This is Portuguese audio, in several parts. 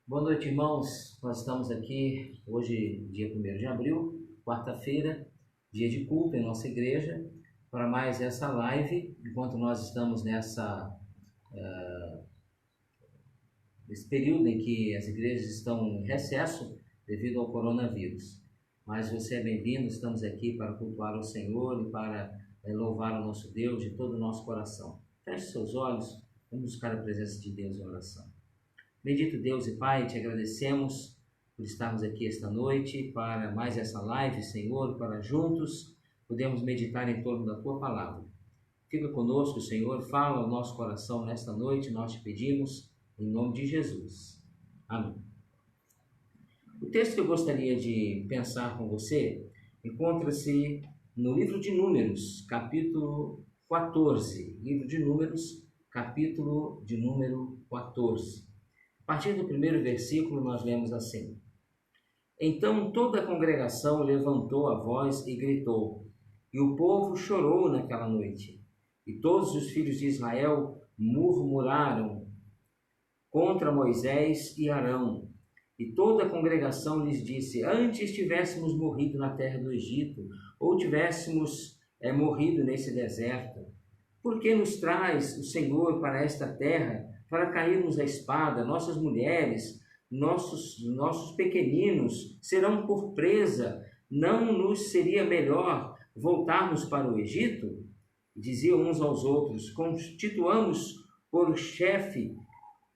Boa noite, irmãos. Nós estamos aqui hoje, dia 1º de abril, quarta-feira, dia de culto em nossa igreja, para mais essa live, enquanto nós estamos nesse período em que as igrejas estão em recesso devido ao coronavírus. Mas você é bem-vindo, estamos aqui para cultuar o Senhor e para louvar o nosso Deus de todo o nosso coração. Feche seus olhos, vamos buscar a presença de Deus em oração. Bendito Deus e Pai, te agradecemos por estarmos aqui esta noite para mais essa live, Senhor, para juntos podermos meditar em torno da Tua Palavra. Fica conosco, Senhor, fala ao nosso coração nesta noite, nós te pedimos, em nome de Jesus. Amém. O texto que eu gostaria de pensar com você encontra-se no livro de Números, capítulo 14. Livro de Números, capítulo de número 14. A partir do primeiro versículo, nós lemos assim: Então toda a congregação levantou a voz e gritou, e o povo chorou naquela noite. E todos os filhos de Israel murmuraram contra Moisés e Arão. E toda a congregação lhes disse: Antes tivéssemos morrido na terra do Egito, ou tivéssemos morrido nesse deserto. Por que nos traz o Senhor para esta terra, para cairmos à espada? Nossas mulheres, nossos pequeninos serão por presa. Não nos seria melhor voltarmos para o Egito? Diziam uns aos outros: Constituamos por chefe,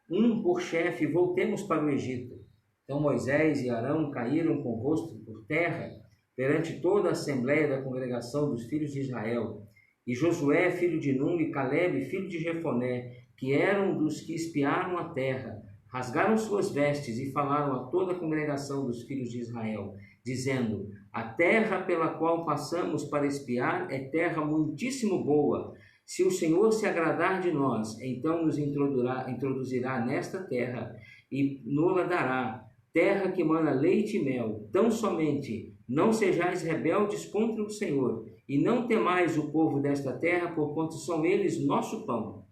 e voltemos para o Egito. Então Moisés e Arão caíram com o rosto por terra perante toda a assembleia da congregação dos filhos de Israel. E Josué, filho de Num, e Calebe, filho de Jefoné, que eram dos que espiaram a terra, rasgaram suas vestes e falaram a toda a congregação dos filhos de Israel, dizendo: A terra pela qual passamos para espiar é terra muitíssimo boa. Se o Senhor se agradar de nós, então nos introduzirá nesta terra e nos-la dará, terra que mana leite e mel. Tão somente não sejais rebeldes contra o Senhor, e não temais o povo desta terra, porquanto são eles nosso pão.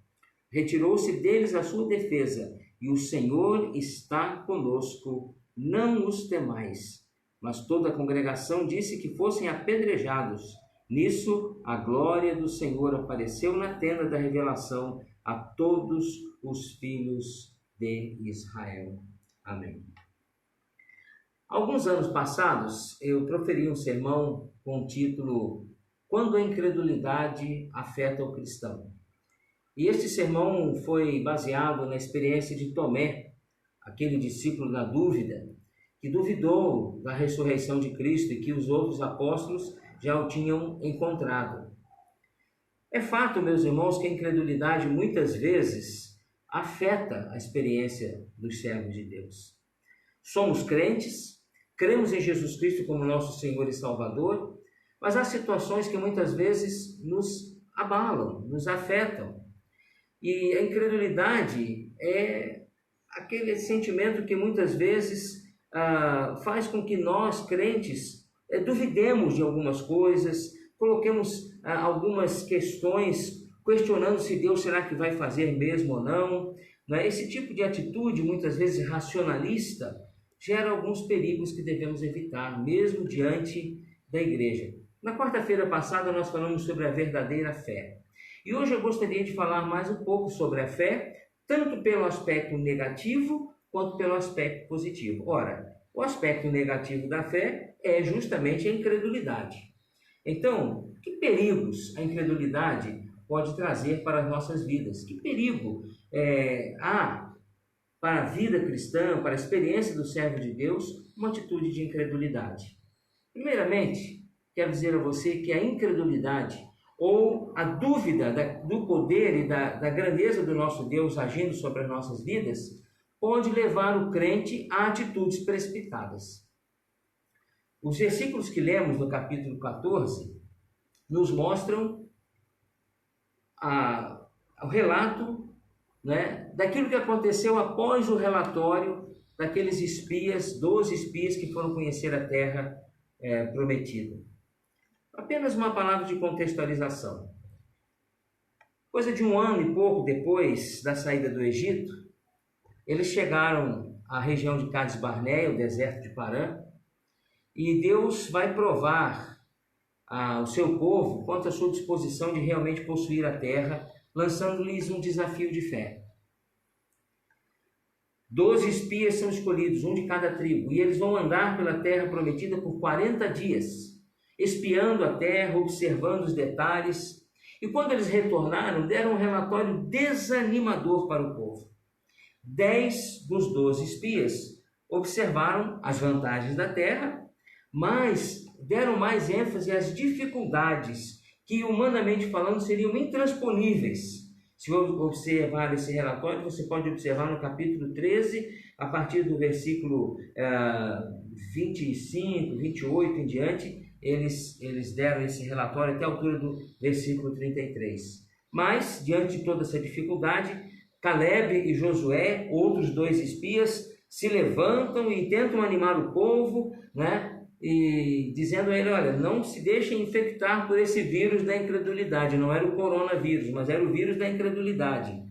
Retirou-se deles a sua defesa, e o Senhor está conosco, não os temais. Mas toda a congregação disse que fossem apedrejados. Nisso, a glória do Senhor apareceu na tenda da revelação a todos os filhos de Israel. Amém. Alguns anos passados, eu proferi um sermão com o título Quando a incredulidade afeta o cristão. E este sermão foi baseado na experiência de Tomé, aquele discípulo da dúvida, que duvidou da ressurreição de Cristo e que os outros apóstolos já o tinham encontrado. É fato, meus irmãos, que a incredulidade muitas vezes afeta a experiência dos servos de Deus. Somos crentes, cremos em Jesus Cristo como nosso Senhor e Salvador, mas há situações que muitas vezes nos abalam, nos afetam. E a incredulidade é aquele sentimento que muitas vezes faz com que nós, crentes, duvidemos de algumas coisas, coloquemos algumas questões, questionando se Deus será que vai fazer mesmo ou não. Esse tipo de atitude, muitas vezes racionalista, gera alguns perigos que devemos evitar, mesmo diante da igreja. Na quarta-feira passada nós falamos sobre a verdadeira fé. E hoje eu gostaria de falar mais um pouco sobre a fé, tanto pelo aspecto negativo quanto pelo aspecto positivo. Ora, o aspecto negativo da fé é justamente a incredulidade. Então, que perigos a incredulidade pode trazer para as nossas vidas? Que perigo há para a vida cristã, para a experiência do servo de Deus, uma atitude de incredulidade? Primeiramente, quero dizer a você que a incredulidade ou a dúvida do poder e da grandeza do nosso Deus agindo sobre as nossas vidas pode levar o crente a atitudes precipitadas. Os versículos que lemos no capítulo 14 nos mostram o relato, daquilo que aconteceu após o relatório daqueles espias, 12 espias que foram conhecer a terra prometida. Apenas uma palavra de contextualização. Coisa de 1 ano e pouco depois da saída do Egito, eles chegaram à região de Cades Barneia, o deserto de Parã, e Deus vai provar o seu povo quanto à sua disposição de realmente possuir a terra, lançando-lhes um desafio de fé. 12 espias são escolhidos, um de cada tribo, e eles vão andar pela terra prometida por 40 dias, espiando a terra, observando os detalhes. E quando eles retornaram, deram um relatório desanimador para o povo. 10 dos 12 espias observaram as vantagens da terra, mas deram mais ênfase às dificuldades que, humanamente falando, seriam intransponíveis. Se observar esse relatório, você pode observar no capítulo 13, a partir do versículo 25, 28 em diante, eles deram esse relatório até a altura do versículo 33. Mas, diante de toda essa dificuldade, Caleb e Josué, outros 2 espias, se levantam e tentam animar o povo, né? E dizendo a ele, olha, não se deixem infectar por esse vírus da incredulidade. Não era o coronavírus, mas era o vírus da incredulidade.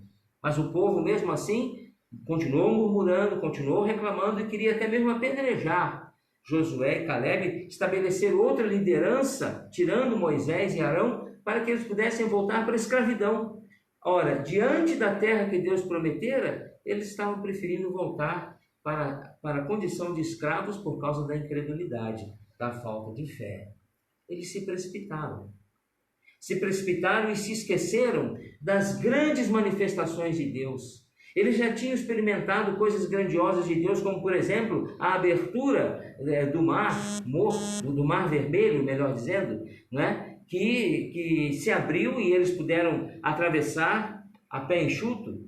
Mas o povo, mesmo assim, continuou murmurando, continuou reclamando e queria até mesmo apedrejar Josué e Caleb, estabelecer outra liderança, tirando Moisés e Arão, para que eles pudessem voltar para a escravidão. Ora, diante da terra que Deus prometera, eles estavam preferindo voltar para a condição de escravos por causa da incredulidade, da falta de fé. Eles se precipitaram. Se precipitaram e se esqueceram das grandes manifestações de Deus. Eles já tinham experimentado coisas grandiosas de Deus, como, por exemplo, a abertura do Mar Vermelho, melhor dizendo, né? que se abriu e eles puderam atravessar a pé enxuto.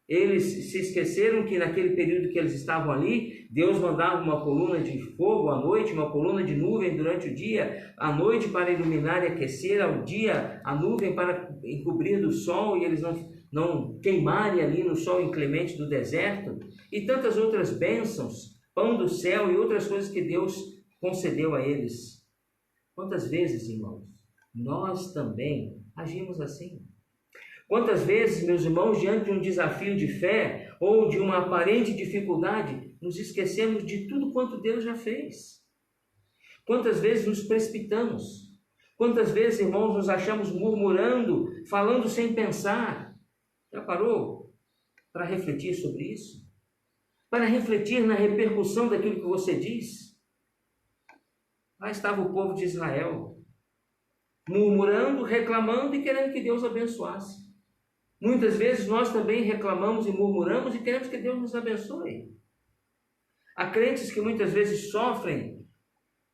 Eles se esqueceram que naquele período que eles estavam ali, Deus mandava uma coluna de fogo à noite, uma coluna de nuvem durante o dia, à noite para iluminar e aquecer, ao dia a nuvem para encobrir do sol e eles não queimarem ali no sol inclemente do deserto, e tantas outras bênçãos, pão do céu e outras coisas que Deus concedeu a eles. Quantas vezes, irmãos, nós também agimos assim? Quantas vezes, meus irmãos, diante de um desafio de fé ou de uma aparente dificuldade, nos esquecemos de tudo quanto Deus já fez? Quantas vezes nos precipitamos? Quantas vezes, irmãos, nos achamos murmurando, falando sem pensar? Já parou para refletir sobre isso? Para refletir na repercussão daquilo que você diz? Lá estava o povo de Israel, murmurando, reclamando e querendo que Deus abençoasse. Muitas vezes nós também reclamamos e murmuramos e queremos que Deus nos abençoe. Há crentes que muitas vezes sofrem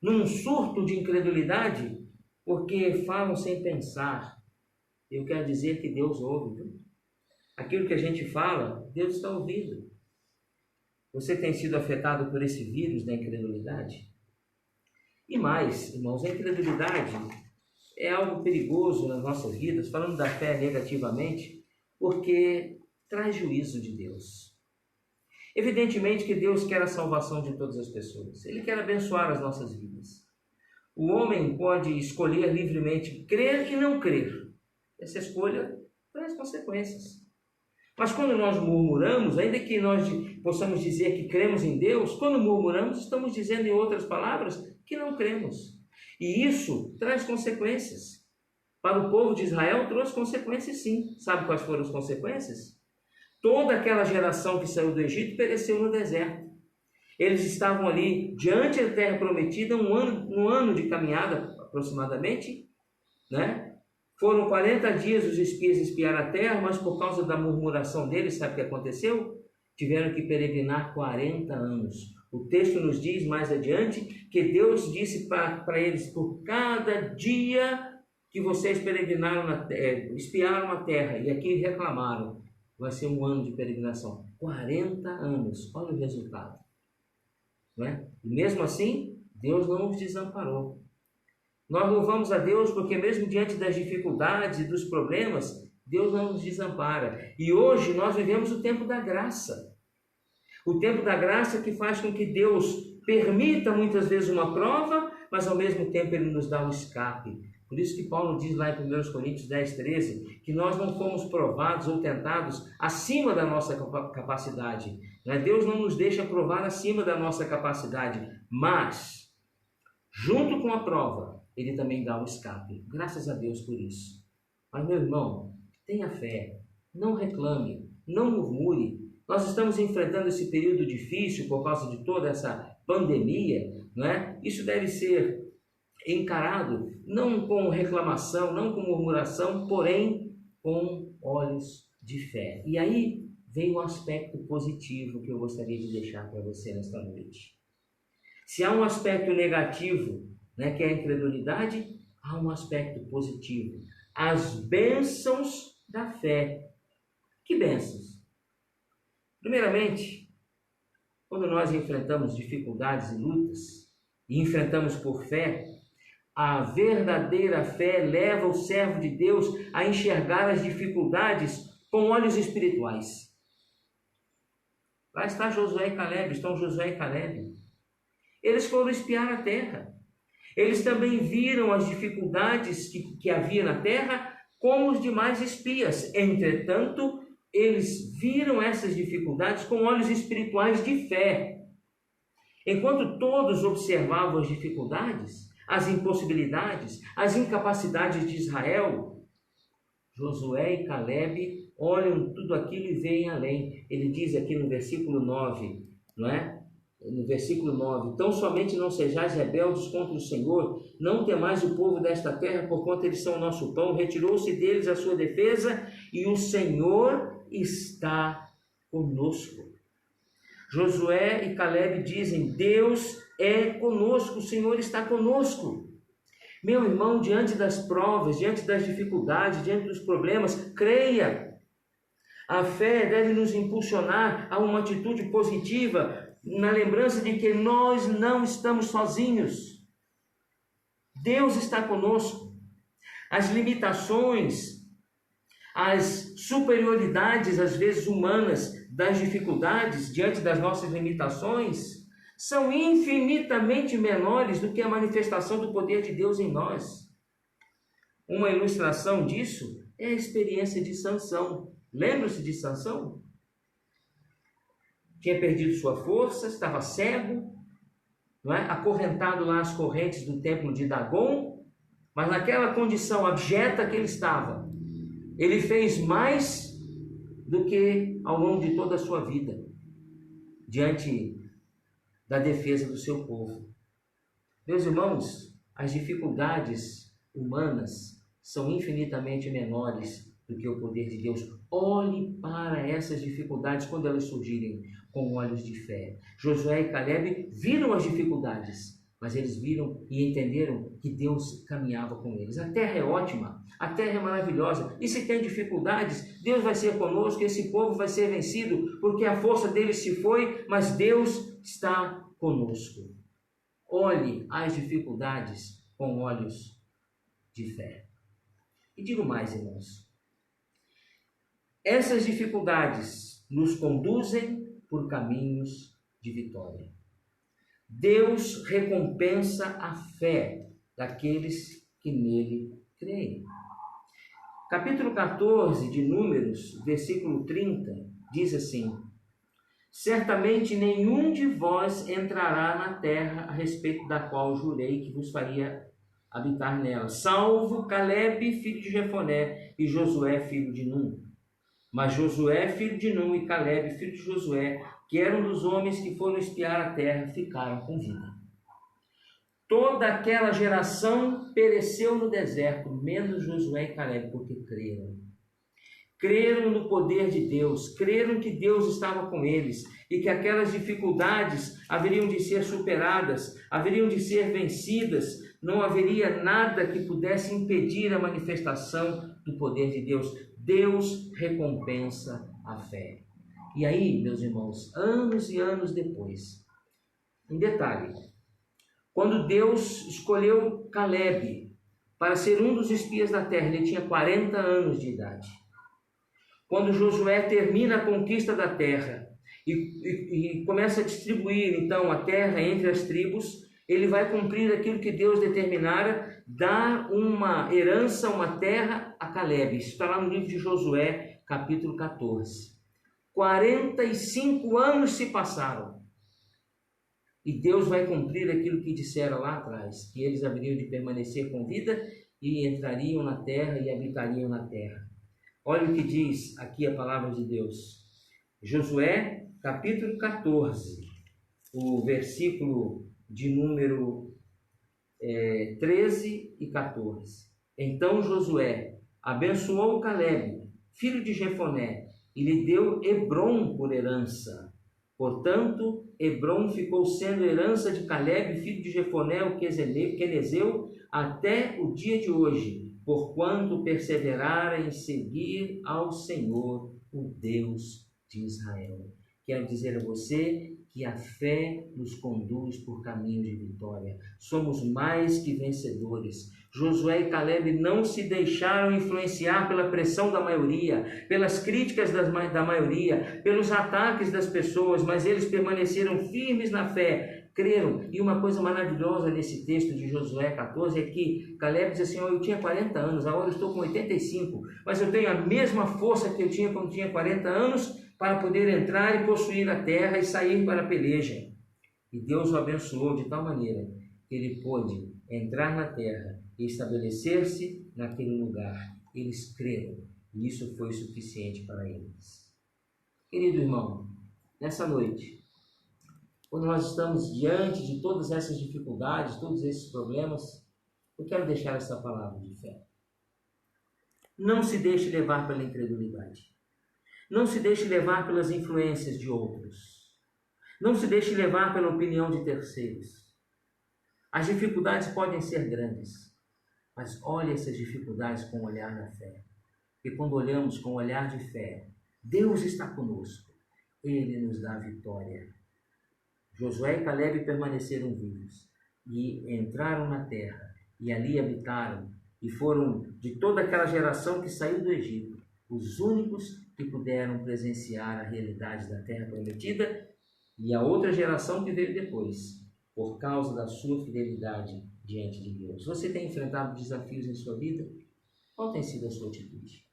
num surto de incredulidade porque falam sem pensar. Eu quero dizer que Deus ouve. Aquilo que a gente fala, Deus está ouvindo. Você tem sido afetado por esse vírus da incredulidade? E mais, irmãos, a incredulidade é algo perigoso nas nossas vidas, falando da fé negativamente, porque traz juízo de Deus. Evidentemente que Deus quer a salvação de todas as pessoas. Ele quer abençoar as nossas vidas. O homem pode escolher livremente crer e não crer. Essa escolha traz consequências. Mas quando nós murmuramos, ainda que nós possamos dizer que cremos em Deus, quando murmuramos, estamos dizendo, em outras palavras, que não cremos. E isso traz consequências. Para o povo de Israel, trouxe consequências sim. Sabe quais foram as consequências? Toda aquela geração que saiu do Egito pereceu no deserto. Eles estavam ali diante da terra prometida, um ano de caminhada aproximadamente, né? Foram 40 dias os espias espiar a terra, mas por causa da murmuração deles, sabe o que aconteceu? Tiveram que peregrinar 40 anos. O texto nos diz mais adiante que Deus disse para eles, por cada dia que vocês peregrinaram espiaram a terra e aqui reclamaram, vai ser um ano de peregrinação. 40 anos, olha o resultado. Não é? E mesmo assim, Deus não os desamparou. Nós louvamos a Deus porque mesmo diante das dificuldades e dos problemas, Deus não nos desampara. E hoje nós vivemos o tempo da graça. O tempo da graça que faz com que Deus permita muitas vezes uma prova, mas ao mesmo tempo Ele nos dá um escape. Por isso que Paulo diz lá em 1 Coríntios 10, 13, que nós não fomos provados ou tentados acima da nossa capacidade. Deus não nos deixa provar acima da nossa capacidade, mas, junto com a prova, Ele também dá o escape. Graças a Deus por isso. Mas, meu irmão, tenha fé, não reclame, não murmure. Nós estamos enfrentando esse período difícil por causa de toda essa pandemia, não é? Isso deve ser encarado não com reclamação, não com murmuração, porém com olhos de fé. E aí vem um aspecto positivo que eu gostaria de deixar para você nesta noite. Se há um aspecto negativo, que é a incredulidade, há um aspecto positivo. As bênçãos da fé. Que bênçãos? Primeiramente, quando nós enfrentamos dificuldades e lutas, e enfrentamos por fé, a verdadeira fé leva o servo de Deus a enxergar as dificuldades com olhos espirituais. Lá está Josué e Caleb, estão Josué e Caleb. Eles foram espiar a terra. Eles também viram as dificuldades que havia na terra, como os demais espias. Entretanto, eles viram essas dificuldades com olhos espirituais de fé. Enquanto todos observavam as dificuldades, as impossibilidades, as incapacidades de Israel, Josué e Caleb olham tudo aquilo e veem além. Ele diz aqui no versículo 9, não é? No versículo 9, tão somente não sejais rebeldes contra o Senhor, não temais o povo desta terra, porquanto eles são o nosso pão. Retirou-se deles a sua defesa, e o Senhor está conosco. Josué e Caleb dizem, Deus é conosco, o Senhor está conosco. Meu irmão, diante das provas, diante das dificuldades, diante dos problemas, creia. A fé deve nos impulsionar a uma atitude positiva, na lembrança de que nós não estamos sozinhos. Deus está conosco. As limitações, as superioridades, às vezes humanas, das dificuldades diante das nossas limitações, são infinitamente menores do que a manifestação do poder de Deus em nós. Uma ilustração disso é a experiência de Sansão. Lembra-se de Sansão? Tinha perdido sua força, estava cego, acorrentado lá às correntes do templo de Dagon, mas naquela condição abjeta que ele estava, ele fez mais do que ao longo de toda a sua vida, diante da defesa do seu povo. Meus irmãos, as dificuldades humanas são infinitamente menores do que o poder de Deus. Olhe para essas dificuldades quando elas surgirem com olhos de fé. Josué e Caleb viram as dificuldades, mas eles viram e entenderam que Deus caminhava com eles. A terra é ótima, a terra é maravilhosa, e se tem dificuldades, Deus vai ser conosco, esse povo vai ser vencido, porque a força deles se foi, mas Deus está conosco. Olhe as dificuldades com olhos de fé. E digo mais, irmãos, essas dificuldades nos conduzem por caminhos de vitória. Deus recompensa a fé daqueles que nele creem. Capítulo 14 de Números, versículo 30, diz assim: certamente nenhum de vós entrará na terra a respeito da qual jurei que vos faria habitar nela, salvo Caleb, filho de Jefoné, e Josué, filho de Num. Mas Josué, filho de Num, e Caleb, filho de Josué, que eram dos homens que foram espiar a terra, ficaram com vida. Toda aquela geração pereceu no deserto, menos Josué e Caleb, porque creram. Creram no poder de Deus, creram que Deus estava com eles e que aquelas dificuldades haveriam de ser superadas, haveriam de ser vencidas, não haveria nada que pudesse impedir a manifestação do poder de Deus. Deus recompensa a fé. E aí, meus irmãos, anos e anos depois, um detalhe, quando Deus escolheu Caleb para ser um dos espias da terra, ele tinha 40 anos de idade. Quando Josué termina a conquista da terra e começa a distribuir então a terra entre as tribos, Ele vai cumprir aquilo que Deus determinara, dar uma herança, uma terra a Caleb. Isso está lá no livro de Josué, capítulo 14. 45 anos se passaram. E Deus vai cumprir aquilo que dissera lá atrás, que eles haveriam de permanecer com vida e entrariam na terra e habitariam na terra. Olha o que diz aqui a palavra de Deus. Josué, capítulo 14, o versículo de número 13 e 14. Então Josué abençoou Caleb, filho de Jefoné, e lhe deu Hebrom por herança. Portanto, Hebrom ficou sendo herança de Caleb, filho de Jefoné, o quenezeu, até o dia de hoje, porquanto perseverara em seguir ao Senhor, o Deus de Israel. Quero dizer a você que a fé nos conduz por caminho de vitória. Somos mais que vencedores. Josué e Caleb não se deixaram influenciar pela pressão da maioria, pelas críticas da maioria, pelos ataques das pessoas, mas eles permaneceram firmes na fé, creram. E uma coisa maravilhosa nesse texto de Josué 14 é que Caleb diz assim: eu tinha 40 anos, agora eu estou com 85, mas eu tenho a mesma força que eu tinha quando tinha 40 anos, para poder entrar e possuir a terra e sair para a peleja. E Deus o abençoou de tal maneira que ele pôde entrar na terra e estabelecer-se naquele lugar. Eles creram e isso foi suficiente para eles. Querido irmão, nessa noite, quando nós estamos diante de todas essas dificuldades, todos esses problemas, eu quero deixar essa palavra de fé. Não se deixe levar pela incredulidade. Não se deixe levar pelas influências de outros. Não se deixe levar pela opinião de terceiros. As dificuldades podem ser grandes, mas olhe essas dificuldades com o olhar da fé. E quando olhamos com o olhar de fé, Deus está conosco. Ele nos dá a vitória. Josué e Caleb permaneceram vivos e entraram na terra e ali habitaram e foram de toda aquela geração que saiu do Egito, os únicos que puderam presenciar a realidade da terra prometida, e a outra geração que veio depois, por causa da sua fidelidade diante de Deus. Você tem enfrentado desafios em sua vida? Qual tem sido a sua atitude?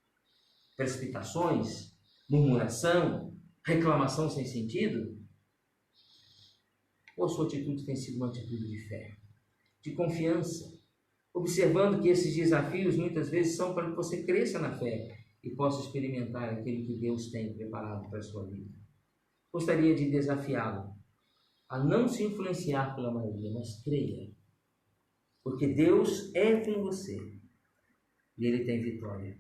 Precipitações? Murmuração? Reclamação sem sentido? Ou a sua atitude tem sido uma atitude de fé, de confiança, observando que esses desafios muitas vezes são para que você cresça na fé e possa experimentar aquilo que Deus tem preparado para a sua vida? Gostaria de desafiá-lo a não se influenciar pela maioria, mas creia, porque Deus é com você e Ele tem vitória.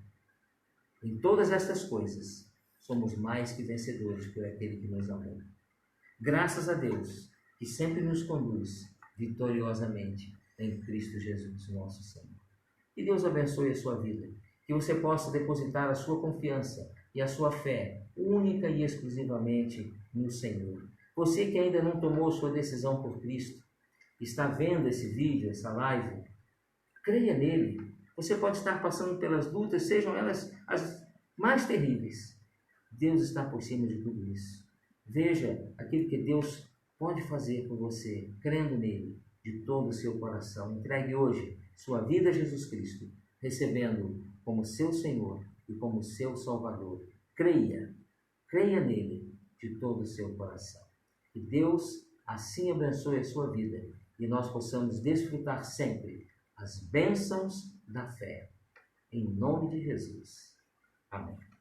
Em todas estas coisas, somos mais que vencedores por aquele que nos amou. Graças a Deus, que sempre nos conduz vitoriosamente em Cristo Jesus, nosso Senhor. Que Deus abençoe a sua vida, que você possa depositar a sua confiança e a sua fé única e exclusivamente no Senhor. Você que ainda não tomou sua decisão por Cristo, está vendo esse vídeo, essa live, creia nele. Você pode estar passando pelas lutas, sejam elas as mais terríveis. Deus está por cima de tudo isso. Veja aquilo que Deus pode fazer por você, crendo nele de todo o seu coração. Entregue hoje sua vida a Jesus Cristo, recebendo-o como seu Senhor e como seu Salvador. Creia nele de todo o seu coração. Que Deus assim abençoe a sua vida e nós possamos desfrutar sempre as bênçãos da fé. Em nome de Jesus. Amém.